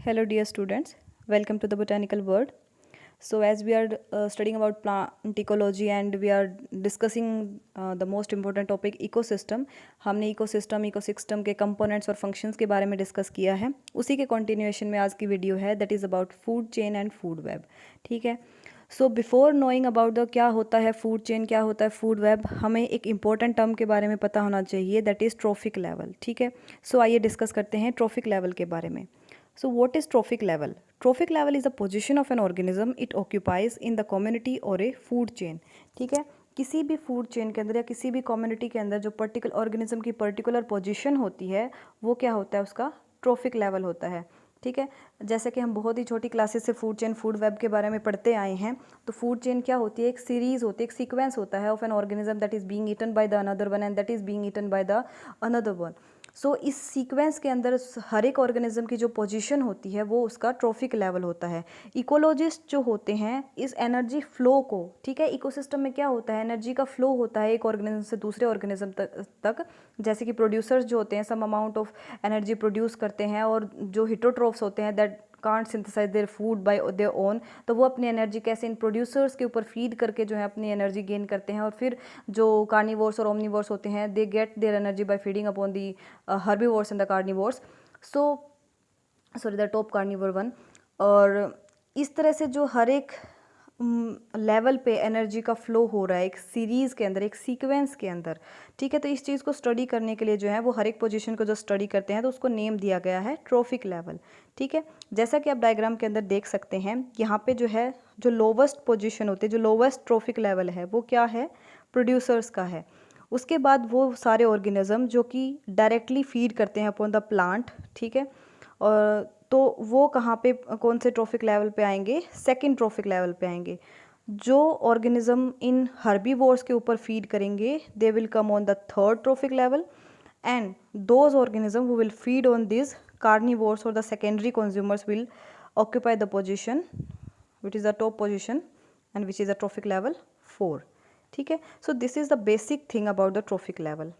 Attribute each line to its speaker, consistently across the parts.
Speaker 1: Hello dear students, welcome to the Botanical World. So as we are studying about plant ecology and we are discussing the most important topic ecosystem, हमने ecosystem के components और functions के बारे में discuss किया है. उसी के कंटिन्यूएशन में आज की वीडियो है that is about food chain and food web. ठीक है. So before knowing about the क्या होता है फूड चेन, क्या होता है फूड वेब, हमें एक इंपॉर्टेंट टर्म के बारे में पता होना चाहिए दैट इज़ ट्रॉफिक लेवल. ठीक है. सो आइए डिस्कस करते हैं ट्रॉफिक लेवल के बारे में. So what is trophic level? Trophic level is a position of an organism it occupies in the community or a food chain. ठीक है. किसी भी फूड चेन के अंदर या किसी भी कम्युनिटी के अंदर जो पर्टिकुलर ऑर्गेनिज्म की पर्टिकुलर पोजीशन होती है वो क्या होता है, उसका ट्रॉफिक लेवल होता है. ठीक है. जैसे कि हम बहुत ही छोटी क्लासेस से फूड चेन फूड वेब के बारे में पढ़ते आए हैं, तो फूड चेन क्या होती है, एक सीरीज होती है, एक सीक्वेंस होता है of an organism that is being eaten by the another one and that is being eaten by the another one. So इस सीक्वेंस के अंदर हर एक ऑर्गेनिज्म की जो पोजीशन होती है वो उसका ट्रॉफिक लेवल होता है. इकोलॉजिस्ट जो होते हैं इस एनर्जी फ्लो को, ठीक है, इकोसिस्टम में क्या होता है, एनर्जी का फ्लो होता है एक ऑर्गेनिज्म से दूसरे ऑर्गेनिज्म तक. जैसे कि प्रोड्यूसर्स जो होते हैं some amount of energy produce करते हैं, और जो हिटोट्रोफ्स होते हैं that can't synthesize their food by their own, तो वो अपनी एनर्जी कैसे इन प्रोड्यूसर्स के ऊपर फीड करके जो है अपनी एनर्जी गेन करते हैं. और फिर जो कार्निवोर्स और ओमनिवोर्स होते हैं they get their energy by feeding upon the herbivores and the carnivores. So sorry, the top carnivore one. और इस तरह से जो हर एक लेवल पे एनर्जी का फ्लो हो रहा है एक सीरीज़ के अंदर, एक सीक्वेंस के अंदर. ठीक है. तो इस चीज़ को स्टडी करने के लिए जो है वो हर एक पोजीशन को जो स्टडी करते हैं तो उसको नेम दिया गया है ट्रॉफिक लेवल. ठीक है. जैसा कि आप डायग्राम के अंदर देख सकते हैं, यहाँ पे जो है जो लोवेस्ट पोजीशन होती है, जो लोवेस्ट ट्रॉफिक लेवल है वो क्या है, प्रोड्यूसर्स का है. उसके बाद वो सारे ऑर्गेनिज्म जो कि डायरेक्टली फीड करते हैं अपॉन द प्लांट. ठीक है. और तो वो कहाँ पे कौन से ट्रॉफिक लेवल पे आएंगे, सेकंड ट्रॉफिक लेवल पे आएंगे. जो ऑर्गेनिज्म इन हर्बीवोर्स के ऊपर फीड करेंगे they will come on the third trophic level, and those organism who will feed on this carnivores और the secondary consumers will occupy the position which is the top position and which is the trophic level 4. ठीक है. So this is the basic thing about the trophic level.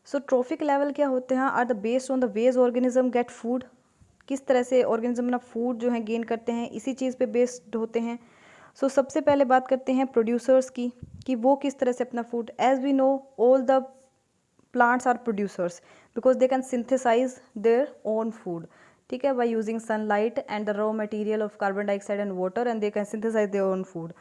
Speaker 1: So trophic level क्या होते हैं, are the based on the ways organism get food. किस तरह से organism अपना food जो है गेन करते हैं इसी चीज़ पे बेस्ड होते हैं. सो सबसे पहले बात करते हैं प्रोड्यूसर्स की कि वो किस तरह से अपना food, as we know all the plants are producers because they can synthesize their own food. ठीक है. by using sunlight and the raw material of carbon dioxide and water and they can synthesize their own food.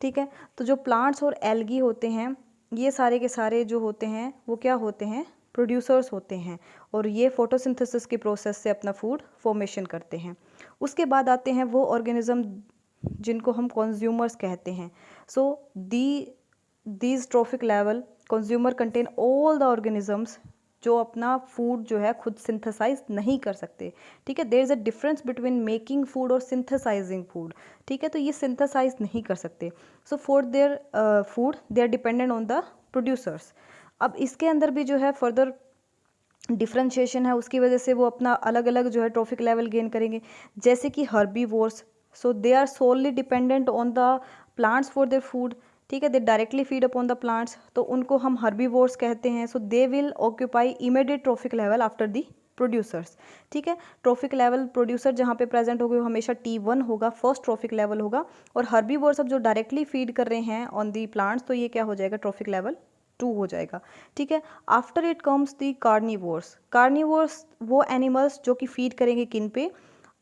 Speaker 1: ठीक है. तो जो plants और algae होते हैं ये सारे के सारे जो होते हैं वो क्या होते हैं, प्रोड्यूसर्स होते हैं, और ये फोटोसिंथेसिस की प्रोसेस से अपना फूड फॉर्मेशन करते हैं. उसके बाद आते हैं वो ऑर्गेनिज्म जिनको हम कंज्यूमर्स कहते हैं. So these trophic level consumer contain all the organisms जो अपना फूड जो है खुद सिंथेसाइज नहीं कर सकते. ठीक है. There is a difference between making food और सिंथेसाइजिंग फूड. ठीक है. तो ये सिंथेसाइज नहीं कर सकते. So for their food they are dependent on the producers. अब इसके अंदर भी जो है फर्दर डिफ्रेंशिएशन है, उसकी वजह से वो अपना अलग अलग जो है ट्रॉफिक लेवल गेन करेंगे. जैसे कि herbivores, so they are solely dependent on the plants for their food. ठीक है. They directly feed upon the plants, तो उनको हम हर्बीवोर्स कहते हैं. So they will occupy immediate trophic level after the producers. ठीक है. ट्रॉफिक लेवल प्रोड्यूसर जहाँ पे प्रेजेंट होगा वो हमेशा T1 होगा, फर्स्ट ट्रॉफिक लेवल होगा. और हर्बीवोर्स अब जो डायरेक्टली फीड कर रहे हैं ऑन दी प्लांट्स तो ये क्या हो जाएगा, ट्रॉफिक लेवल 2 हो जाएगा. ठीक है. After it comes the carnivores. Carnivores वो एनिमल्स जो कि फीड करेंगे किन पे,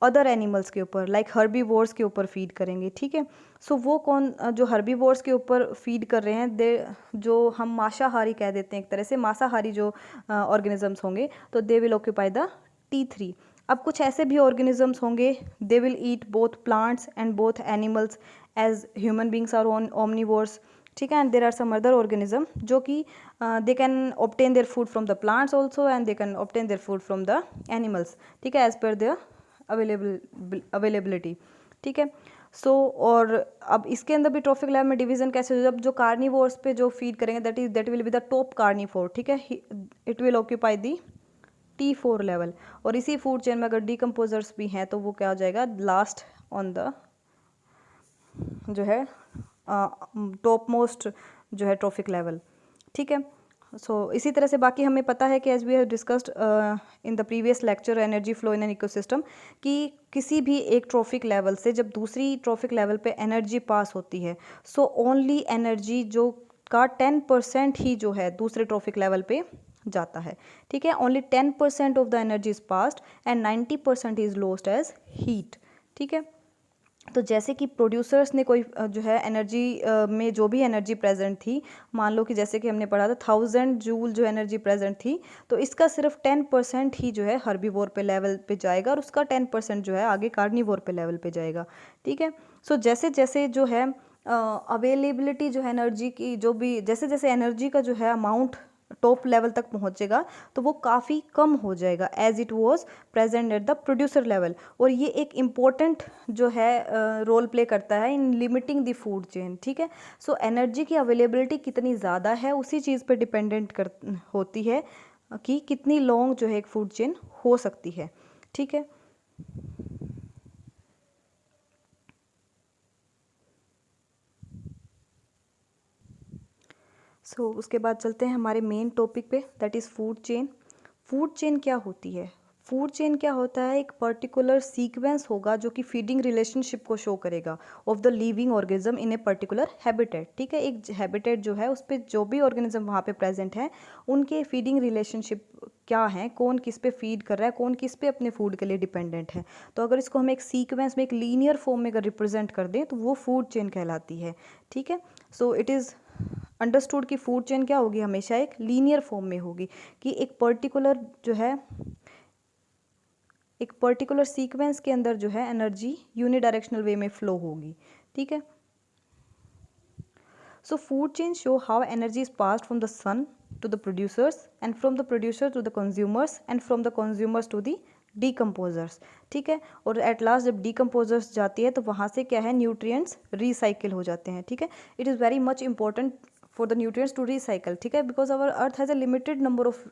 Speaker 1: अदर एनिमल्स के ऊपर, लाइक हर्बीवोर्स के ऊपर फीड करेंगे. ठीक है. सो वो कौन जो हर्बीवोर्स के ऊपर फीड कर रहे हैं दे जो हम मांसाहारी कह देते हैं एक तरह से, मांसाहारी जो ऑर्गेनिजम्स होंगे तो they will occupy the T3. अब कुछ ऐसे भी ऑर्गेनिजम्स होंगे they will eat both plants and both animals as human beings are omnivores. ठीक है. And there are some other organism जो कि they can obtain their food from the plants also and they can obtain their food from the animals. ठीक है. As per there availability. ठीक है. सो और अब इसके अंदर भी ट्रॉफिक लेवल में डिवीजन कैसे हो, जब जो कार्निवोर्स पे जो फीड करेंगे that will be the top carnivore. ठीक है. It will occupy the T4 level. और इसी फूड चेन में अगर डिकम्पोजर्स भी हैं तो वो क्या हो जाएगा, लास्ट ऑन द जो है टॉप मोस्ट जो है ट्रॉफिक लेवल. ठीक है. इसी तरह से बाकी हमें पता है कि as we have discussed in the previous lecture energy flow in an ecosystem, कि किसी भी एक ट्रॉफिक लेवल से जब दूसरी ट्रॉफिक लेवल पे एनर्जी पास होती है, सो ओनली एनर्जी जो का 10% ही जो है दूसरे ट्रॉफिक लेवल पे जाता है, ठीक है। Only 10% of the energy is passed and 90% is lost as heat, ठीक है। तो जैसे कि प्रोड्यूसर्स ने कोई जो है एनर्जी में जो भी एनर्जी प्रेजेंट थी, मान लो कि जैसे कि हमने पढ़ा था 1000 जूल जो एनर्जी प्रेजेंट थी, तो इसका सिर्फ 10% ही जो है हर्बीवोर पे लेवल पे जाएगा और उसका 10% जो है आगे कार्निवोर पे लेवल पे जाएगा, ठीक है। जैसे जैसे जो है अवेलेबिलिटी जो है एनर्जी की, जो भी जैसे जैसे एनर्जी का जो है अमाउंट टॉप लेवल तक पहुंचेगा तो वो काफ़ी कम हो जाएगा as it was present at the producer level. और ये एक इम्पॉर्टेंट जो है रोल प्ले करता है इन लिमिटिंग द फूड चेन, ठीक है। एनर्जी की अवेलेबिलिटी कितनी ज़्यादा है उसी चीज़ पे डिपेंडेंट कर होती है कि कितनी लॉन्ग जो है एक फूड चेन हो सकती है, ठीक है। उसके बाद चलते हैं हमारे मेन टॉपिक पे, that is food chain. Food chain क्या होती है? फूड चेन क्या होता है? एक पर्टिकुलर सीक्वेंस होगा जो कि फीडिंग रिलेशनशिप को शो करेगा of the living organism in a particular habitat, ठीक है। एक हैबिटेट जो है उस पर जो भी ऑर्गेनिज्म वहाँ पे प्रेजेंट है उनके फीडिंग रिलेशनशिप क्या है, कौन किस पे फीड कर रहा है, कौन किस पे अपने फूड के लिए डिपेंडेंट है। तो अगर इसको हम एक सीक्वेंस में एक लीनियर फॉर्म में अगर रिप्रेजेंट कर दें तो वो फूड चेन कहलाती है, ठीक है। इट इज़ अंडरस्टूड कि फूड चेन क्या होगी, हमेशा एक लीनियर फॉर्म में होगी, कि एक पर्टिकुलर जो है एक पर्टिकुलर सीक्वेंस के अंदर जो है एनर्जी यूनिडायरेक्शनल वे में फ्लो होगी, ठीक है। Food chain show how energy is passed from the sun to the producers and from the producer to the consumers and from the consumers to the decomposers, ठीक है। और एट लास्ट जब decomposers जाती है तो वहाँ से क्या है, न्यूट्रिएंट्स रिसाइकिल हो जाते हैं, ठीक है। It is very much important for the nutrients to recycle, ठीक है, because our earth has a limited number of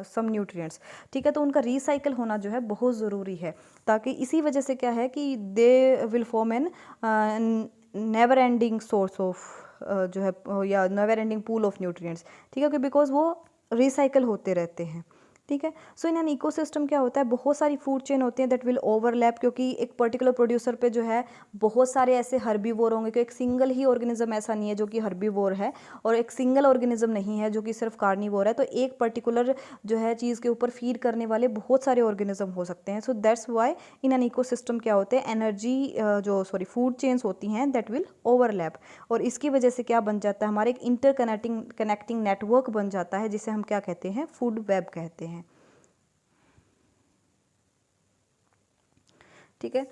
Speaker 1: some nutrients, ठीक है। तो उनका रिसाइकिल होना जो है बहुत ज़रूरी है, ताकि इसी वजह से क्या है कि they will form an never ending source of जो है या never ending pool of nutrients, ठीक है, कि बिकॉज वो रिसाइकल होते रहते हैं, ठीक है। इन एन इकोसिस्टम क्या होता है, बहुत सारी फूड चेन होती हैं दैट विल ओवरलैप, क्योंकि एक पर्टिकुलर प्रोड्यूसर पे जो है बहुत सारे ऐसे हर्बीवोर होंगे, क्योंकि एक सिंगल ही ऑर्गेनिज्म ऐसा नहीं है जो कि हर्बीवोर है और एक सिंगल ऑर्गेनिज्म नहीं है जो कि सिर्फ कार्निवोर है। तो एक पर्टिकुलर जो है चीज़ के ऊपर फीड करने वाले बहुत सारे ऑर्गेनिज्म हो सकते हैं। That's why in an ecosystem क्या होते हैं, एनर्जी फूड चेन्स होती हैं दैट विल ओवरलैप, और इसकी वजह से क्या बन जाता है, हमारे एक कनेक्टिंग नेटवर्क बन जाता है जिसे हम क्या कहते हैं, फूड वेब कहते हैं, ठीक है।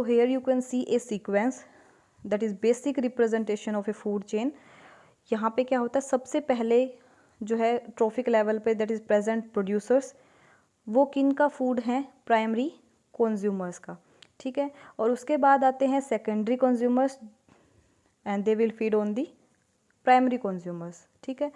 Speaker 1: Here you can see a sequence that is basic representation of a food chain. यहाँ पे क्या होता है, सबसे पहले जो है ट्रॉफिक लेवल पे दैट इज़ प्रेजेंट प्रोड्यूसर्स, वो किन का फूड है, प्राइमरी कंज्यूमर्स का, ठीक है। और उसके बाद आते हैं secondary consumers and they will feed on the primary consumers, ठीक है।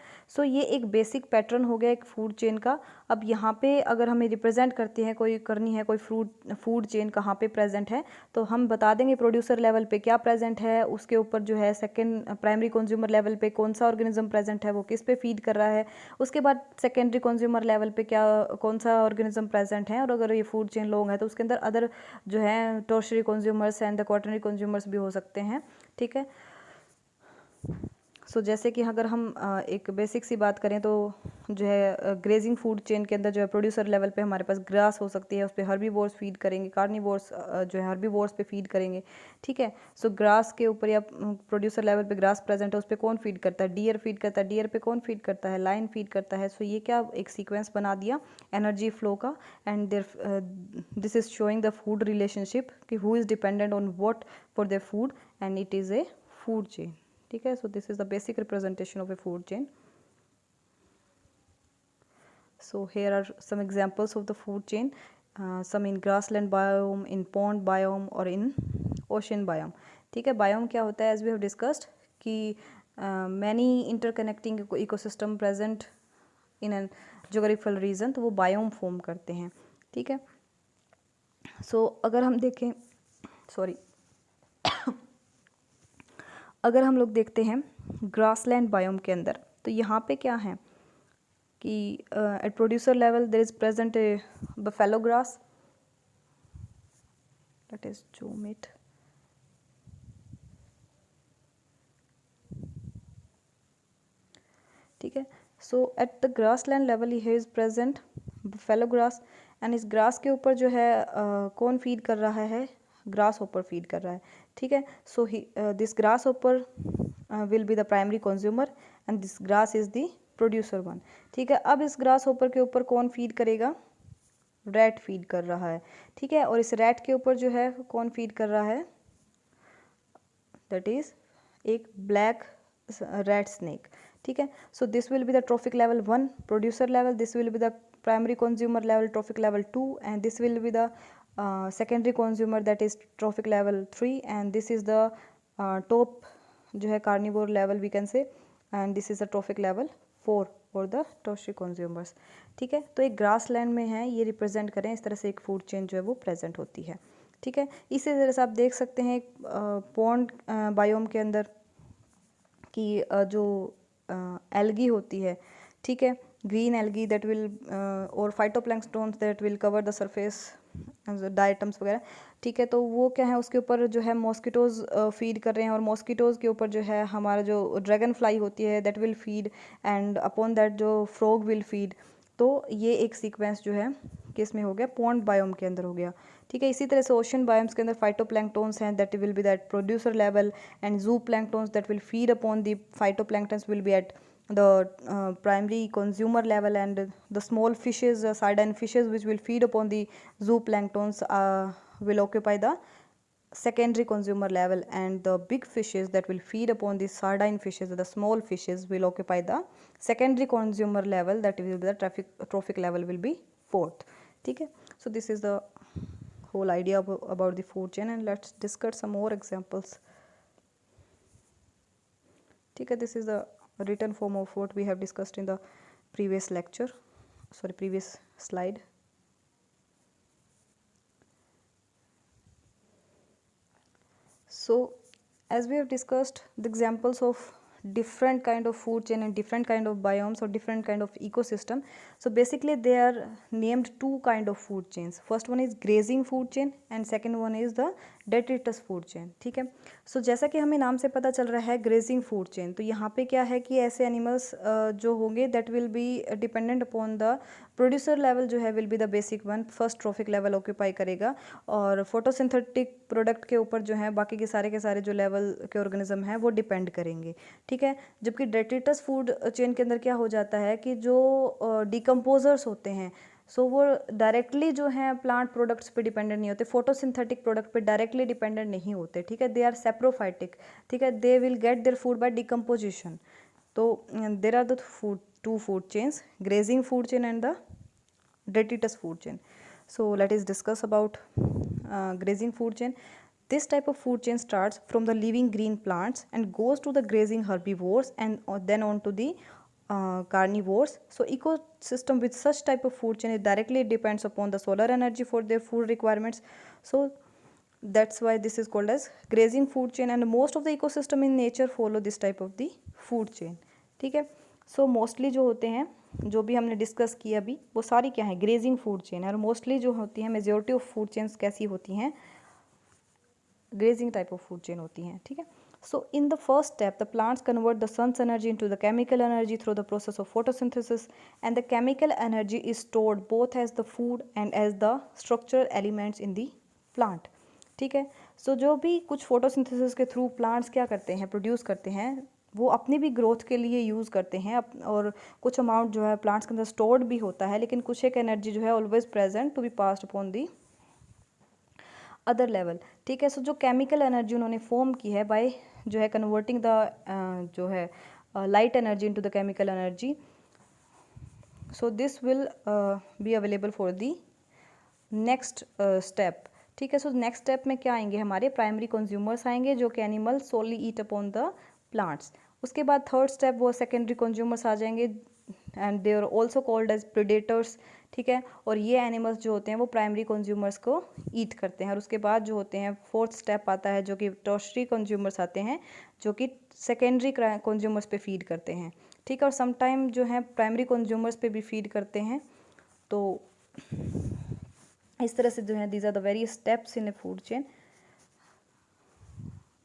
Speaker 1: ये एक बेसिक पैटर्न हो गया एक फूड चेन का। अब यहाँ पे अगर हमें रिप्रेजेंट करती है करनी है कोई फूड चेन कहाँ पे प्रेजेंट है, तो हम बता देंगे प्रोड्यूसर लेवल पे क्या प्रेजेंट है, उसके ऊपर जो है सेकंड प्राइमरी कंज्यूमर लेवल पे कौन सा ऑर्गेनिज्म प्रेजेंट है, वो किस पे फीड कर रहा है, उसके बाद सेकेंडरी कंज्यूमर लेवल पे क्या कौन सा ऑर्गेनिज्म प्रेजेंट है, और अगर ये फूड चेन लॉन्ग है तो उसके अंदर अदर जो है tertiary consumers and the quaternary consumers भी हो सकते हैं, ठीक है। जैसे कि अगर हम एक बेसिक सी बात करें तो जो है ग्रेजिंग फूड चेन के अंदर जो है प्रोड्यूसर लेवल पे हमारे पास ग्रास हो सकती है, उस पर हर्बीवोर्स फीड करेंगे, कार्निवोर्स जो है हर्बीवोर्स पे फीड करेंगे, ठीक है। ग्रास के ऊपर या प्रोड्यूसर लेवल पे ग्रास प्रेजेंट है, उस पर कौन फीड करता है, डियर फीड करता है, डियर पे कौन फीड करता है, लाइन फीड करता है। ये क्या एक सीक्वेंस बना दिया एनर्जी फ्लो का, and this is showing the food relationship कि who is dependent on what for their food, and it is a food chain, ठीक है। This is the basic representation of a food chain. Here are some examples of the food chain, some in grassland biome, in pond biome और in ocean biome, ठीक है। biome क्या होता है, as we have discussed कि many interconnecting ecosystem present in an geographical region, तो वो biome form करते हैं, ठीक है। अगर हम देखें अगर हम लोग देखते हैं ग्रासलैंड बायोम के अंदर, तो यहाँ पे क्या है, कि at producer level there is present a buffalo grass, let us zoom it, ठीक है। So at the grass land level here is present buffalo grass, and इस ग्रास के ऊपर जो है कौन फीड कर रहा है, ग्रास होपर फीड कर रहा है, ठीक है। So this grass hopper will be the primary consumer and this grass is the producer one, ठीक है। अब इस ग्रास होपर के ऊपर कौन फीड करेगा, रैट फीड कर रहा है, ठीक है। और इस रैट के ऊपर जो है कौन फीड कर रहा है, दैट इज एक ब्लैक रैट स्नेक, ठीक है। So this will be the trophic level 1 producer level, this will be the primary consumer level trophic level 2, and this will be the secondary consumer that is trophic level 3, and this is the top जो है carnivore level we can say, and this is the trophic level 4 for the tertiary consumers, ठीक है। तो एक grass land में है, ये represent करें, इस तरह से एक फूड चेन जो है वो प्रेजेंट होती है, ठीक है। इसी तरह से आप देख सकते हैं पॉन्ड बायोम के अंदर कि जो एल्गी होती है, ठीक है, ग्रीन एल्गी दैट विल और phytoplanktons that will cover the surface diatoms वगैरह, ठीक है। तो वो क्या है, उसके ऊपर जो है मॉस्किटोज़ फीड कर रहे हैं, और मॉस्किटोज़ के ऊपर जो है हमारा जो ड्रैगन फ्लाई होती है that will feed, and upon that जो फ्रॉग विल फीड। तो ये एक सीक्वेंस जो है किस में हो गया, पॉन्ड बायोम के अंदर हो गया, ठीक है। इसी तरह से ओशन बायोम्स के अंदर फाइटोप्लैंक्टन्स हैं that will be that producer level, and zooplanktons that will feed upon the phytoplanktons will be at the primary consumer level, and the small fishes, sardine fishes which will feed upon the zooplanktons will occupy the secondary consumer level, and the big fishes that will feed upon the sardine fishes, the small fishes will occupy the secondary consumer level, that will be the trophic level will be 4th, ठीक है। So this is the whole idea about the food chain, and let's discuss some more examples, ठीक है। This is the written form of what we have discussed in the previous lecture, sorry, previous slide. So as we have discussed the examples of different kind of food chain and different kind of biomes or different kind of ecosystem, so basically they are named two kind of food chains. First one is grazing food chain and second one is the detritus food chain, ठीक है। सो जैसा कि हमें नाम से पता चल रहा है ग्रेजिंग फूड चेन, तो यहाँ पे क्या है कि ऐसे एनिमल्स जो होंगे that will be dependent upon the producer level, जो है will be the basic one, first trophic level occupy करेगा, और फोटोसिंथेटिक प्रोडक्ट के ऊपर जो है बाकी के सारे जो लेवल के ऑर्गेनिज्म हैं वो डिपेंड करेंगे, ठीक है। जबकि डेट्रिटस फूड चेन के अंदर क्या हो जाता है कि जो डिकम्पोजर्स होते हैं, सो वो डायरेक्टली जो है प्लांट प्रोडक्ट्स पे डिपेंडेंट नहीं होते, फोटोसिंथेटिक प्रोडक्ट पे डायरेक्टली डिपेंडेंट नहीं होते, ठीक है। दे आर सेप्रोफाइटिक, ठीक है, they will get their food by decomposition. तो there are the two food chains, grazing food chain and the detritus food chain. So let us discuss about grazing food chain. This type of food chain starts from the living green plants and goes to the grazing herbivores and then on to the carnivores. So ecosystem with such type of food chain, it directly depends upon the solar energy for their food requirements. So that's why this is called as grazing food chain, and most of the ecosystem in nature follow this type of the food chain, ठीक है। So mostly जो होते हैं, जो भी हमने discuss किया अभी, वो सारी क्या है, ग्रेजिंग फूड चेन है, और मोस्टली जो होती हैं मेजोरिटी ऑफ फूड चेन्स कैसी होती हैं, grazing type of food chain होती हैं, ठीक है। So in the first step the plants convert the sun's energy into the chemical energy through the process of photosynthesis, and the chemical energy is stored both as the food and as the structural elements in the plant, ठीक है। सो जो भी कुछ photosynthesis के through plants क्या करते हैं, produce करते हैं, वो अपनी भी ग्रोथ के लिए यूज़ करते हैं, और कुछ अमाउंट जो है प्लांट्स के अंदर स्टोर्ड भी होता है, लेकिन कुछ एक एनर्जी जो है always present to be passed upon the other level, ठीक है। सो जो केमिकल एनर्जी उन्होंने फॉर्म की है बाय जो है कन्वर्टिंग द जो है light energy into the chemical energy, so this will be available for the next step, ठीक है। सो नेक्स्ट स्टेप में क्या आएंगे, हमारे प्राइमरी कंज्यूमर्स आएंगे जो कि animal solely eat upon the plants. उसके बाद थर्ड स्टेप वो सेकेंडरी कंज्यूमर्स आ जाएंगे, and they are also called as predators, ठीक है। और ये एनिमल्स जो होते हैं वो प्राइमरी कंज्यूमर्स को ईट करते हैं। और उसके बाद जो होते हैं फोर्थ स्टेप आता है जो कि टर्शियरी कंज्यूमर्स आते हैं, जो कि सेकेंडरी कंज्यूमर्स पे फीड करते हैं, ठीक है, और समटाइम जो है प्राइमरी कंज्यूमर्स पे भी फीड करते हैं। तो इस तरह से जो है these are the very steps in a food chain.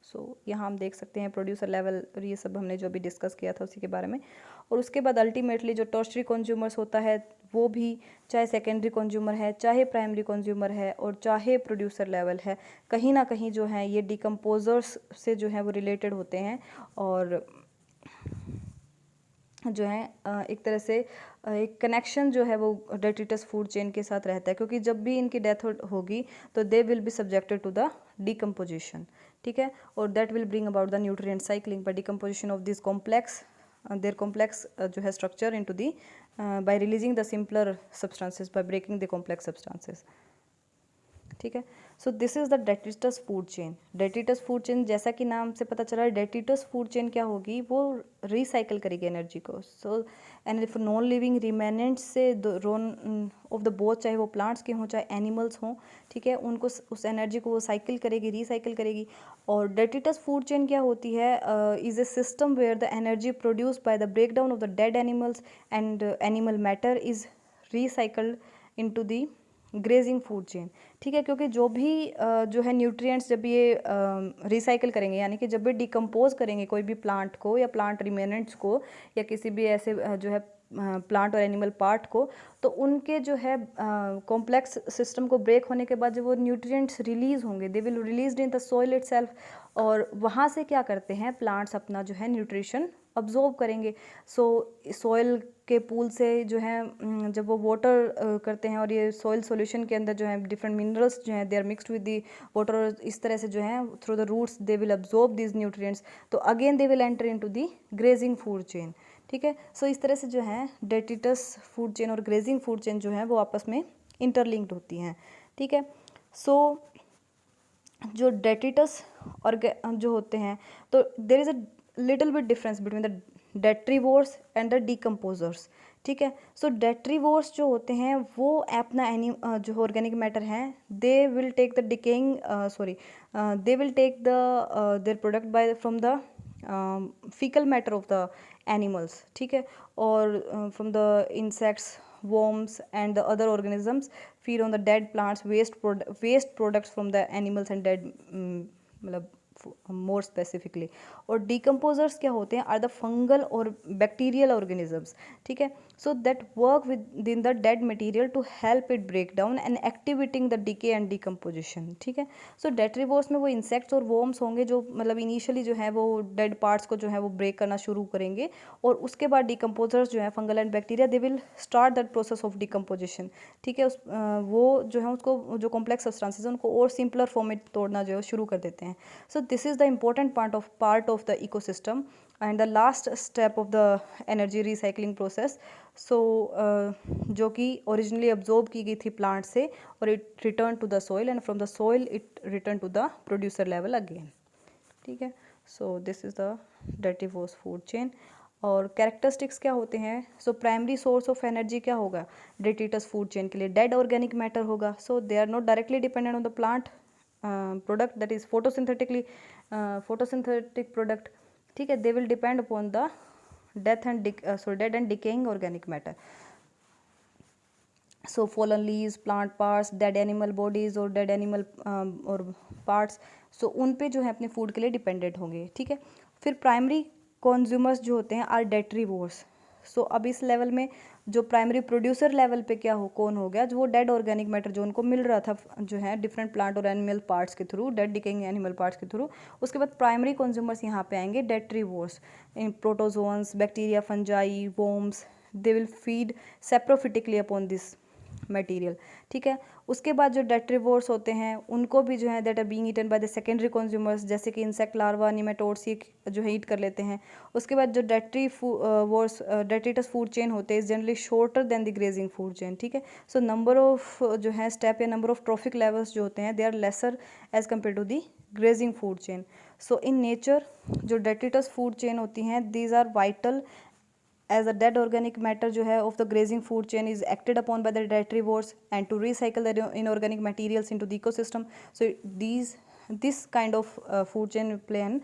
Speaker 1: So यहाँ हम देख सकते हैं प्रोड्यूसर लेवल, और ये सब हमने जो भी डिस्कस किया था उसी के बारे में। और उसके बाद अल्टीमेटली जो टर्शरी कंज्यूमर्स होता है वो भी, चाहे सेकेंडरी कंज्यूमर है, चाहे प्राइमरी कंज्यूमर है, और चाहे प्रोड्यूसर लेवल है, कहीं ना कहीं जो है ये डिकम्पोजर्स से जो है वो रिलेटेड होते हैं। और जो है एक तरह से एक कनेक्शन जो है वो डेट्रिटस फूड चेन के साथ रहता है, क्योंकि जब भी इनकी डेथ होगी तो they will be subjected to the decomposition. ठीक है, और that will bring about the nutrient cycling by decomposition of this complex their complex जो है structure into the by releasing the simpler substances by breaking the complex substances. ठीक है, so this is the detritus food chain. Detritus food chain जैसा कि नाम से पता चला, डेट्रिटस फूड चेन क्या होगी, वो रिसाइकल करेगी एनर्जी को। So and if non living remnants से रोन ऑफ द बोथ, चाहे वो प्लांट्स के हों चाहे एनिमल्स हों, ठीक है, उनको उस एनर्जी को वो साइकिल करेगी, रिसाइकिल करेगी। और डेट्रिटस फूड चेन क्या होती है, is a system where the energy produced by the breakdown of the dead animals and animal matter is recycled into the grazing food chain. ठीक है, क्योंकि जो भी जो है न्यूट्रिएंट्स जब ये रिसाइकिल करेंगे, यानी कि जब भी डिकम्पोज करेंगे कोई भी प्लांट को या प्लांट रिमेनेंट्स को या किसी भी ऐसे जो है प्लांट और एनिमल पार्ट को, तो उनके जो है कॉम्प्लेक्स सिस्टम को ब्रेक होने के बाद जो वो न्यूट्रिएंट्स रिलीज होंगे, they will released in the soil itself, और वहाँ से क्या करते हैं प्लांट्स अपना जो है न्यूट्रिशन अब्जॉर्ब करेंगे। सो सॉइल के पूल से जो है जब वो वाटर करते हैं, और ये सॉइल सॉल्यूशन के अंदर जो है डिफरेंट मिनरल्स जो हैं they are mixed with the water, और इस तरह से जो है through the roots they will absorb this nutrients, तो again they will enter into the grazing food chain. ठीक है, सो इस तरह से जो है डेट्रिटस फूड चेन और ग्रेजिंग फूड चेन जो है वो आपस में इंटरलिंक्ड होती हैं। ठीक है, सो जो डेट्रिटस और जो होते हैं, तो there is a little bit difference between the detrivores and the decomposers. ठीक है, सो डेट्रीवोर्स जो होते हैं वो अपना जो ऑर्गेनिक मैटर हैं, they will take the decaying they will take the their product by from the fecal matter of the animals. ठीक है, और from the insects, worms and the other organisms feed on the dead plants waste products from the animals and dead मतलब more specifically. और decomposers क्या होते हैं, are the fungal और bacterial organisms. ठीक है, so that work with in the dead material to help it break down and activating the decay and decomposition. ठीक है, सो डेट्रीवोर्स में वो इंसेक्ट्स और वॉर्म्स होंगे जो मतलब इनिशियली जो है वो डेड पार्ट्स को जो है वो ब्रेक करना शुरू करेंगे, और उसके बाद डिकम्पोजर्स जो है fungal and bacteria they will start that process of decomposition. ठीक है, वो जो है उसको जो कॉम्प्लेक्स सब्सटेंसेस उनको और सिंपलर फॉर्म में तोड़ना जो है शुरू कर देते हैं। So this is the important part of the ecosystem and the last step of the energy recycling process. So जो कि originally absorb की गई थी plant से, और it returned to the soil and from the soil it returned to the producer level again. ठीक है, so this is the detritivore food chain. और कैरेक्टरिस्टिक्स क्या होते हैं, so primary source of energy क्या होगा डेट्रिटस फूड चेन के लिए, डेड ऑर्गेनिक मैटर होगा। So they are not directly dependent on the plant product, that is photosynthetic product. ठीक है, they will depend upon the dead and decaying organic matter. So fallen leaves, plant parts, dead animal bodies और dead animal और parts, so उन पे जो है अपने food के लिए डिपेंडेंट होंगे। ठीक है, फिर प्राइमरी कंज्यूमर्स जो होते हैं आर डेट्रीवोर्स। सो अब इस लेवल में जो प्राइमरी प्रोड्यूसर लेवल पे क्या हो कौन हो गया, जो वो डेड ऑर्गेनिक मैटर जो उनको मिल रहा था जो है डिफरेंट प्लांट और एनिमल पार्ट्स के through, dead decaying animal parts के थ्रू। उसके बाद प्राइमरी कंज्यूमर्स यहाँ पे आएंगे डेट्रीवोर्स, इन protozoans, bacteria, fungi, worms, they will feed saprophytically upon this material. ठीक है, उसके बाद जो डेट्रीवोर्स होते हैं उनको भी जो है that are being eaten by the secondary consumers, जैसे कि इंसेक्ट लार्वा, निमेटोड्स, ये जो है ईट कर लेते हैं। उसके बाद जो डेट्रिटस फूड चेन होते हैं is generally shorter than the grazing food chain. ठीक है, सो नंबर ऑफ जो है स्टेप या नंबर ऑफ ट्रॉफिक लेवल्स जो होते हैं they are lesser as compare to the grazing food chain. So in nature जो डेट्रिटस फूड चेन होती हैं these are vital as the dead organic matter जो है of the grazing food chain is acted upon by the detrivores and to recycle the inorganic materials into the ecosystem. So this kind of food chain play an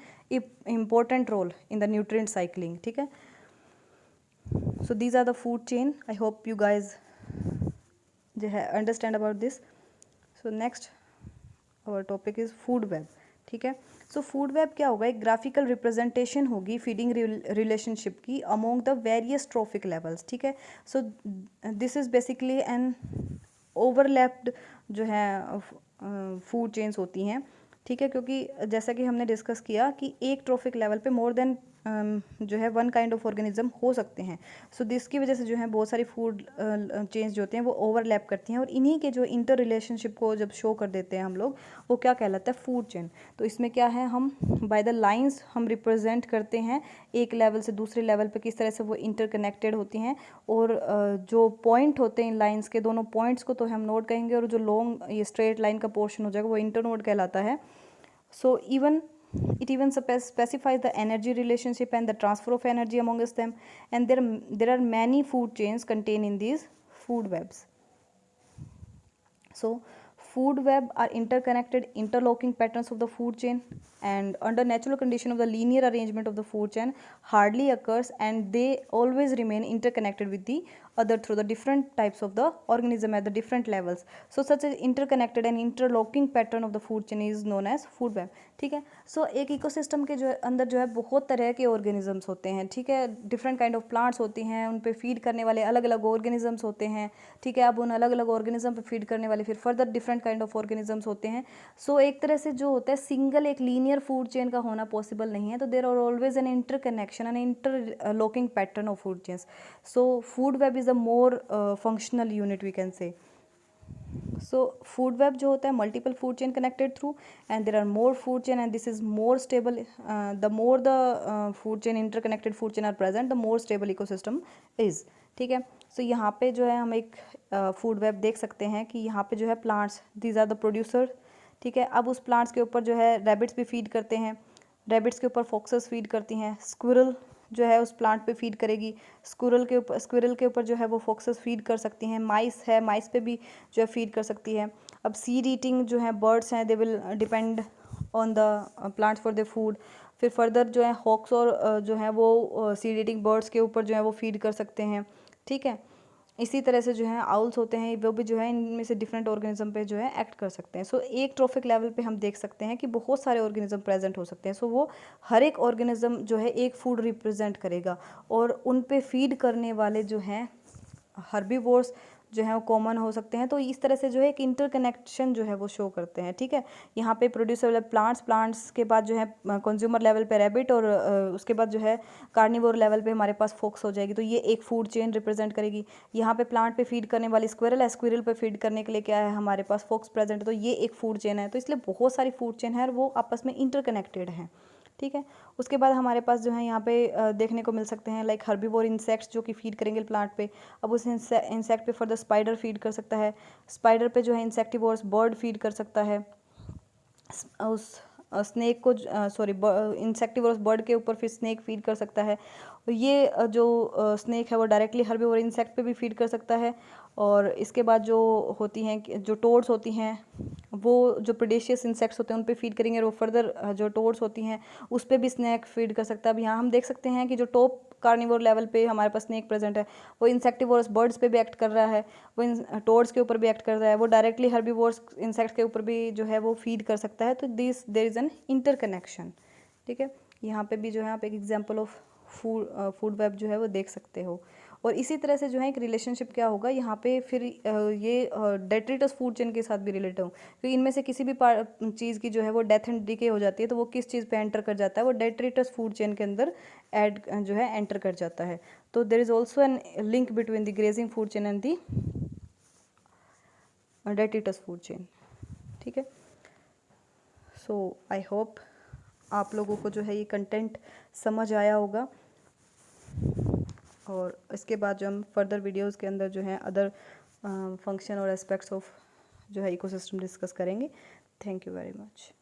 Speaker 1: important role in the nutrient cycling. ठीक है, So these are the food chain. I hope you guys understand about this. So next our topic is food web. ठीक है. सो food web क्या होगा, एक graphical representation होगी feeding relationship की among the various trophic levels. ठीक है. So this is basically an overlapped जो है फूड चेन्स होती हैं. ठीक है. क्योंकि जैसा कि हमने डिस्कस किया कि एक ट्रॉफिक लेवल पे मोर देन जो है वन काइंड ऑफ ऑर्गेनिज्म हो सकते हैं. सो जिसकी वजह से जो है बहुत सारी फूड चेन्स जो होते हैं वो ओवरलैप करती हैं, और इन्हीं के जो इंटर रिलेशनशिप को जब शो कर देते हैं हम लोग, वो क्या कहलाता है, फूड चेन. तो इसमें क्या है, हम बाय द लाइंस हम रिप्रेजेंट करते हैं एक लेवल से दूसरे लेवल पे किस तरह से वो इंटरकनेक्टेड होती हैं. और जो पॉइंट होते हैं इन लाइंस के, दोनों पॉइंट्स को तो हम नोड कहेंगे, और जो लॉन्ग ये स्ट्रेट लाइन का पोर्शन हो जाएगा वो इंटर नोड कहलाता है. सो it even specifies the energy relationship and the transfer of energy amongst them, and there are many food chains contained in these food webs. So food web are interconnected interlocking patterns of the food chain, and under natural condition of the linear arrangement of the food chain hardly occurs, and they always remain interconnected with the other through the different types of the organism at the different levels. So such an interconnected and interlocking pattern of the food chain is known as food web. ठीक है. सो एक ecosystem के जो अंदर जो है बहुत तरह के ऑर्गेनिजम्स होते हैं. ठीक है. डिफरेंट काइंड ऑफ प्लांट्स होती हैं, उन पे फीड करने वाले अलग अलग ऑर्गेनिजम्स होते हैं. ठीक है. अब उन अलग अलग ऑर्गेनिज्म पे फीड करने वाले फिर further different kind of organisms होते हैं. सो एक तरह से जो होता है सिंगल एक लीनियर फूड चेन का होना पॉसिबल नहीं है. तो there are always an interconnection an interlocking pattern of food chains. So food web is a more functional unit we can say. So food web जो होता है multiple food chain connected through, and there are more food chain, and this is more stable. The more the food chain interconnected food chain are present, the more stable ecosystem is. ठीक है. सो यहाँ पे जो है हम एक food web देख सकते हैं कि यहाँ पे जो है plants, these are the producer. ठीक है. अब उस प्लांट्स के ऊपर जो है रैबिट्स भी फीड करते हैं, रैबिट्स के ऊपर फॉक्सेस फीड करती हैं, स्क्विरल जो है उस प्लांट पे फीड करेगी, स्क्विरल के ऊपर जो है वो फॉक्सेस फीड कर सकती हैं, माइस है, माइस पे भी जो है फीड कर सकती है. अब सीड ईटिंग जो है बर्ड्स हैं, they will depend on the plants for the food. फिर फर्दर जो है हॉक्स और जो है वो सीड ईटिंग बर्ड्स के ऊपर जो है वो फीड कर सकते हैं. ठीक है. इसी तरह से जो है आउल्स होते हैं, वो भी जो है इनमें से डिफरेंट ऑर्गेनिज्म पे जो है एक्ट कर सकते हैं. सो एक ट्रॉफिक लेवल पे हम देख सकते हैं कि बहुत सारे ऑर्गेनिज्म प्रेजेंट हो सकते हैं. सो वो हर एक ऑर्गेनिज्म जो है एक फूड रिप्रेजेंट करेगा, और उन पे फीड करने वाले जो हैं हर्बीवोर्स जो है वो कॉमन हो सकते हैं. तो इस तरह से जो है एक इंटरकनेक्शन जो है वो शो करते हैं. ठीक है. यहाँ पे प्रोड्यूसर प्लांट्स के बाद जो है कंज्यूमर लेवल पे रैबिट, और उसके बाद जो है कार्निवोर लेवल पे हमारे पास फॉक्स हो जाएगी. तो ये एक फूड चेन रिप्रेजेंट करेगी. यहाँ पे प्लांट पे फीड करने वाली स्क्विरल है, स्क्विरल पे फीड करने के लिए क्या है हमारे पास फॉक्स प्रेजेंट है. तो ये एक फूड चेन है. तो इसलिए बहुत सारी फूड चेन है और वो आपस में इंटरकनेक्टेड हैं. ठीक है. उसके बाद हमारे पास जो है यहाँ पे देखने को मिल सकते हैं लाइक हर्बीवोर इंसेक्ट्स जो कि फीड करेंगे प्लांट पे. अब उस इंसेक्ट पे फर्दर स्पाइडर फीड कर सकता है, स्पाइडर पे जो है इंसेक्टिवोर्स बर्ड फीड कर सकता है. उस स्नेक को इंसेक्टिवोरस बर्ड के ऊपर फिर स्नेक फीड कर सकता है. ये जो स्नेक है वो डायरेक्टली हर्बीवोर इंसेक्ट पे भी फीड कर सकता है. और इसके बाद जो होती हैं जो टोड्स होती हैं वो जो प्रेडेशियस इंसेक्ट्स होते हैं उन पे फीड करेंगे, और वो फर्दर जो टोड्स होती हैं उस पर भी स्नेक फीड कर सकता है. अब यहाँ हम देख सकते हैं कि जो टॉप कार्निवोर लेवल पे हमारे पास स्नेक प्रेजेंट है वो इंसेक्टिवोरस बर्ड्स पे भी एक्ट कर रहा है, वो टोड्स के ऊपर भी एक्ट कर रहा है, वो डायरेक्टली हर्बीवोर्स इंसेक्ट्स के ऊपर भी जो है वो फीड कर सकता है. तो देयर इज़ एन इंटरकनेक्शन. ठीक है. यहाँ पे भी जो है आप एक एग्जांपल ऑफ फूड वेब जो है वो देख सकते हो. और इसी तरह से जो है एक रिलेशनशिप क्या होगा यहाँ पे फिर ये डेट्रिटस फूड चेन के साथ भी रिलेटेड हो, क्योंकि इनमें से किसी भी चीज़ की जो है वो डेथ एंड डिके हो जाती है तो वो किस चीज़ पे एंटर कर जाता है, वो डेट्रिटस फूड चेन के अंदर जो है एंटर कर जाता है. तो there is also an link between the grazing food chain and the detritus food chain. ठीक है. सो आई होप आप लोगों को जो है ये कंटेंट समझ आया होगा, और इसके बाद जो हम फर्दर वीडियोस के अंदर जो है अदर फंक्शन और एस्पेक्ट्स ऑफ जो है इकोसिस्टम डिस्कस करेंगे. Thank you very much.